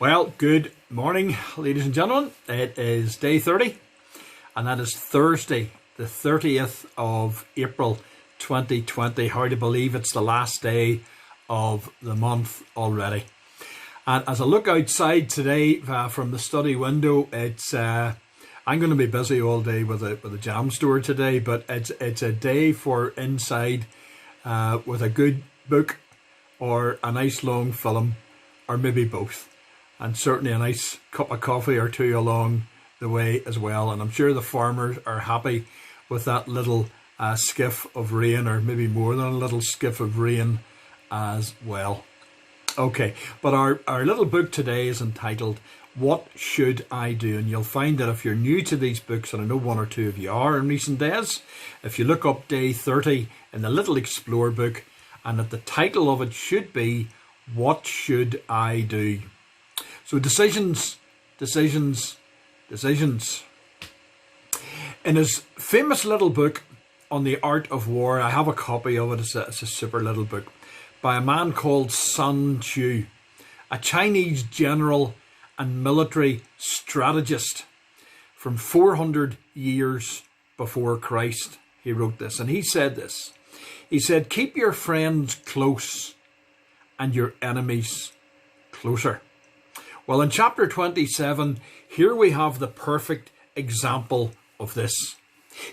Well, good morning, ladies and gentlemen. It is day 30, and that is Thursday, the 30th of April 2020. Hard to believe it's the last day of the month already. And as I look outside today from the study window, I'm going to be busy all day with a jam store today, but it's a day for inside with a good book or a nice long film, or maybe both. And certainly a nice cup of coffee or two along the way as well. And I'm sure the farmers are happy with that little skiff of rain, or maybe more than a little skiff of rain as well. Okay, but our little book today is entitled, What Should I Do? And you'll find that if you're new to these books, and I know one or two of you are in recent days, if you look up day 30 in the little Explore book, and that the title of it should be, What Should I Do? So decisions. In his famous little book on the art of war, I have a copy of it, it's a super little book, by a man called Sun Tzu, a Chinese general and military strategist from 400 years before Christ. He wrote this, and he said this. He said, keep your friends close and your enemies closer. Well, in chapter 27, here we have the perfect example of this.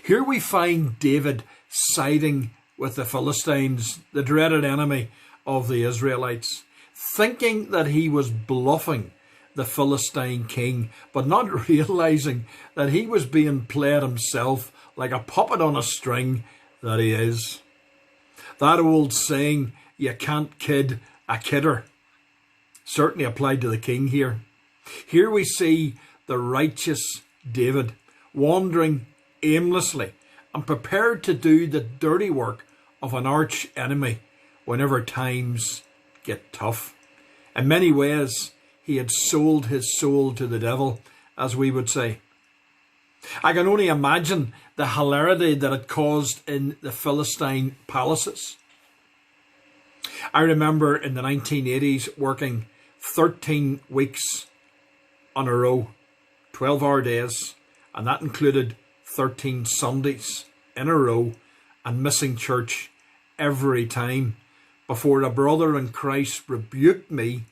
Here we find David siding with the Philistines, the dreaded enemy of the Israelites, thinking that he was bluffing the Philistine king, but not realizing that he was being played himself like a puppet on a string that he is. That old saying, you can't kid a kidder, certainly applied to the king here. Here we see the righteous David wandering aimlessly and prepared to do the dirty work of an arch enemy whenever times get tough. In many ways, he had sold his soul to the devil, as we would say. I can only imagine the hilarity that it caused in the Philistine palaces. I remember in the 1980s working 13 weeks on a row, 12-hour days, and that included 13 Sundays in a row, and missing church every time before a brother in Christ rebuked me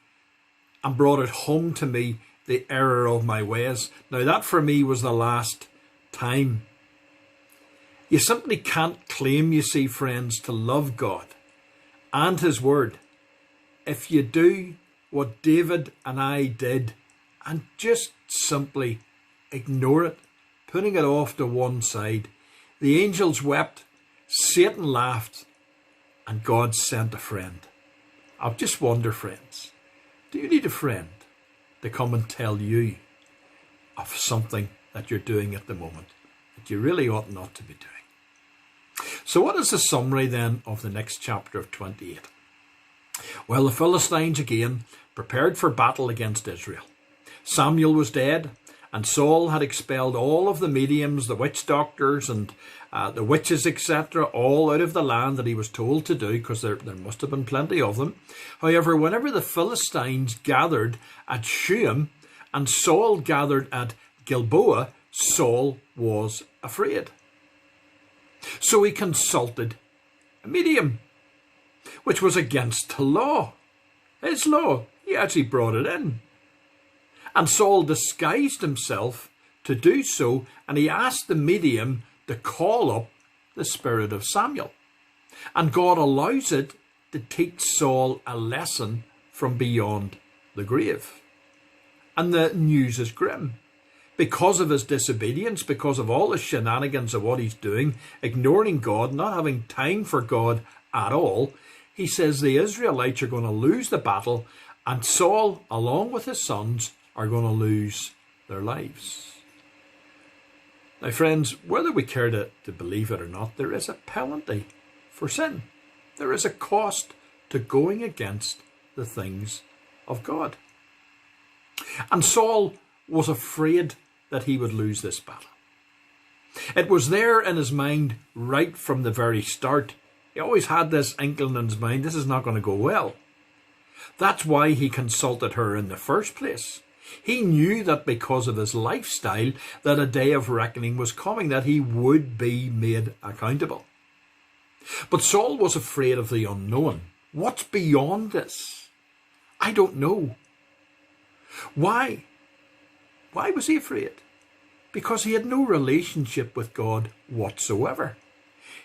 and brought it home to me the error of my ways. Now that for me was the last time. You simply can't claim, you see, friends, to love God and His Word if you do what David and I did and just simply ignore it, putting it off to one side. The angels wept, Satan laughed, and God sent a friend. I just wonder, friends, do you need a friend to come and tell you of something that you're doing at the moment that you really ought not to be doing? So what is the summary then of the next chapter of 28? Well, the Philistines again prepared for battle against Israel. Samuel was dead, and Saul had expelled all of the mediums, the witch doctors and the witches, etc., all out of the land that he was told to do, because there must have been plenty of them. However, whenever the Philistines gathered at Shunem and Saul gathered at Gilboa, Saul was afraid. So he consulted a medium, which was against the law. His law. He actually brought it in. And Saul disguised himself to do so, and he asked the medium to call up the spirit of Samuel. And God allows it to teach Saul a lesson from beyond the grave. And the news is grim. Because of his disobedience, because of all the shenanigans of what he's doing, ignoring God, not having time for God at all, he says the Israelites are going to lose the battle, and Saul, along with his sons, are going to lose their lives. Now, friends, whether we care to believe it or not, there is a penalty for sin. There is a cost to going against the things of God. And Saul was afraid that he would lose this battle. It was there in his mind right from the very start. He always had this inkling in his mind, this is not going to go well. That's why he consulted her in the first place. He knew that because of his lifestyle, that a day of reckoning was coming, that he would be made accountable. But Saul was afraid of the unknown. What's beyond this? I don't know. Why? Why was he afraid? Because he had no relationship with God whatsoever.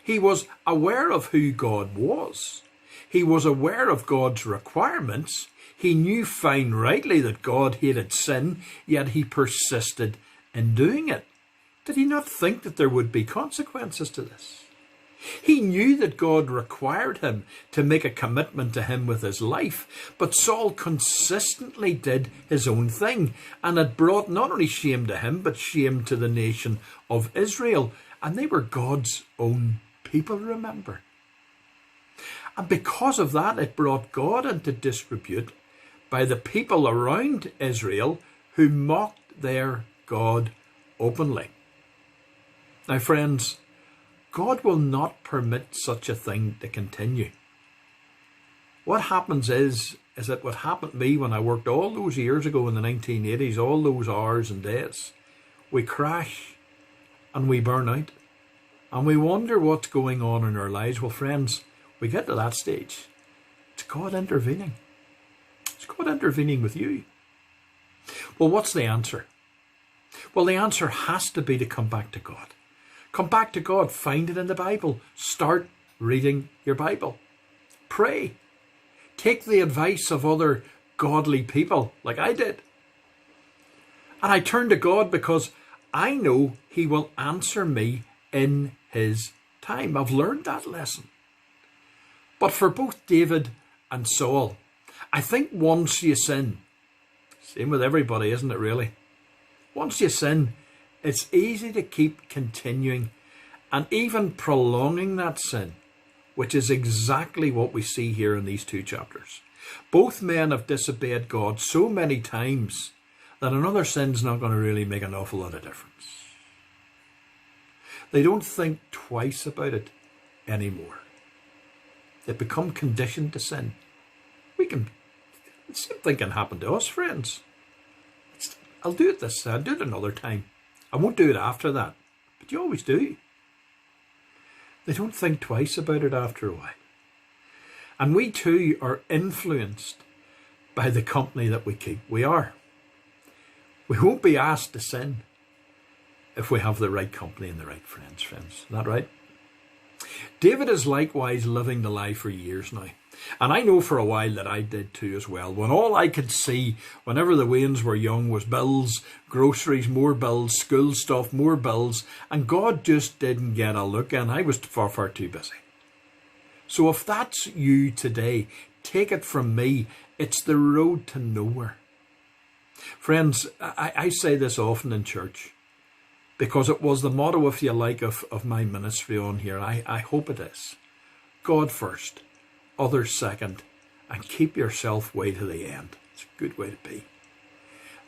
He was aware of who God was. He was aware of God's requirements. He knew fine rightly that God hated sin, yet he persisted in doing it. Did he not think that there would be consequences to this? He knew that God required him to make a commitment to him with his life, but Saul consistently did his own thing, and it brought not only shame to him, but shame to the nation of Israel. And they were God's own people, remember. And because of that, it brought God into disrepute by the people around Israel who mocked their God openly. Now, friends, God will not permit such a thing to continue. What happens is that what happened to me when I worked all those years ago in the 1980s, all those hours and days, we crash and we burn out and we wonder what's going on in our lives. Well, friends, we get to that stage. It's God intervening. It's God intervening with you. Well, what's the answer? Well, the answer has to be to come back to God. Come back to God. Find it in the Bible. Start reading your Bible. Pray. Take the advice of other godly people like I did. And I turn to God because I know he will answer me in his time. I've learned that lesson. But for both David and Saul, I think once you sin, same with everybody, isn't it really? Once you sin, it's easy to keep continuing and even prolonging that sin, which is exactly what we see here in these two chapters. Both men have disobeyed God so many times that another sin's not going to really make an awful lot of difference. They don't think twice about it anymore. They become conditioned to sin. The same thing can happen to us, friends. I'll do it this time, I'll do it another time. I won't do it after that. But you always do. They don't think twice about it after a while. And we too are influenced by the company that we keep. We are. We won't be asked to sin if we have the right company and the right friends. Isn't that right? David is likewise living the lie for years now. And I know for a while that I did too as well. When all I could see, whenever the Waynes were young, was bills, groceries, more bills, school stuff, more bills. And God just didn't get a look in. I was far too busy. So if that's you today, take it from me. It's the road to nowhere. Friends, I say this often in church, because it was the motto, if you like, of my ministry on here. I hope it is. God first, others second, and keep yourself way to the end. It's a good way to be.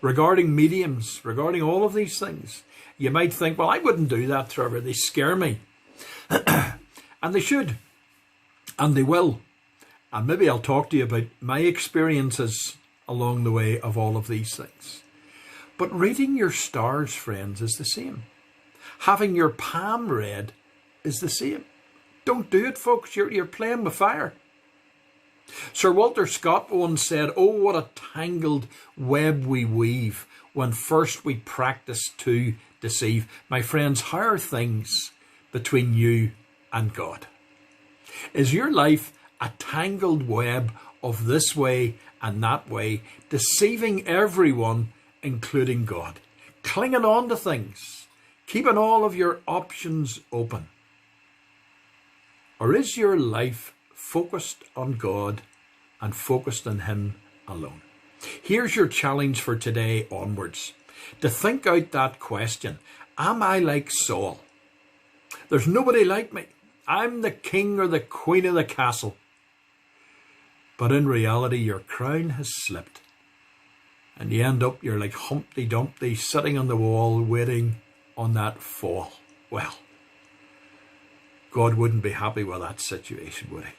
Regarding mediums, regarding all of these things, you might think, well, I wouldn't do that, Trevor. They scare me. And they should. And they will. And maybe I'll talk to you about my experiences along the way of all of these things. But reading your stars, friends, is the same. Having your palm read is the same. Don't do it, folks. You're playing with fire. Sir Walter Scott once said, "Oh, what a tangled web we weave when first we practice to deceive." My friends, how are things between you and God? Is your life a tangled web of this way and that way, deceiving everyone, including God, clinging on to things, keeping all of your options open? Or is your life focused on God and focused on him alone? Here's your challenge for today onwards, to think out that question. Am I like Saul? There's nobody like me. I'm the king or the queen of the castle. But in reality, your crown has slipped. And you end up, you're like Humpty Dumpty sitting on the wall waiting on that fall. Well, God wouldn't be happy with that situation, would he?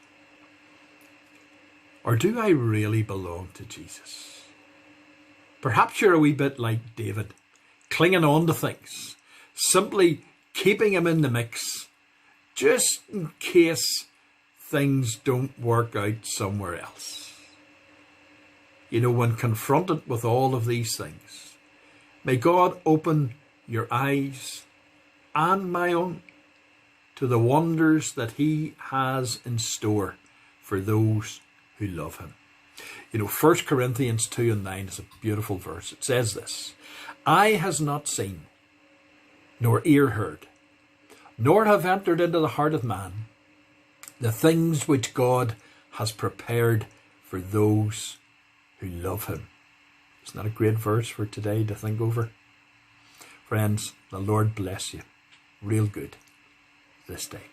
Or do I really belong to Jesus? Perhaps you're a wee bit like David, clinging on to things, simply keeping him in the mix, just in case things don't work out somewhere else. You know, when confronted with all of these things, may God open your eyes and my own to the wonders that he has in store for those who love him. You know, 1 Corinthians 2:9 is a beautiful verse. It says this: "Eye has not seen, nor ear heard, nor have entered into the heart of man the things which God has prepared for those who love him." Isn't that a great verse for today to think over? Friends, the Lord bless you real good this day.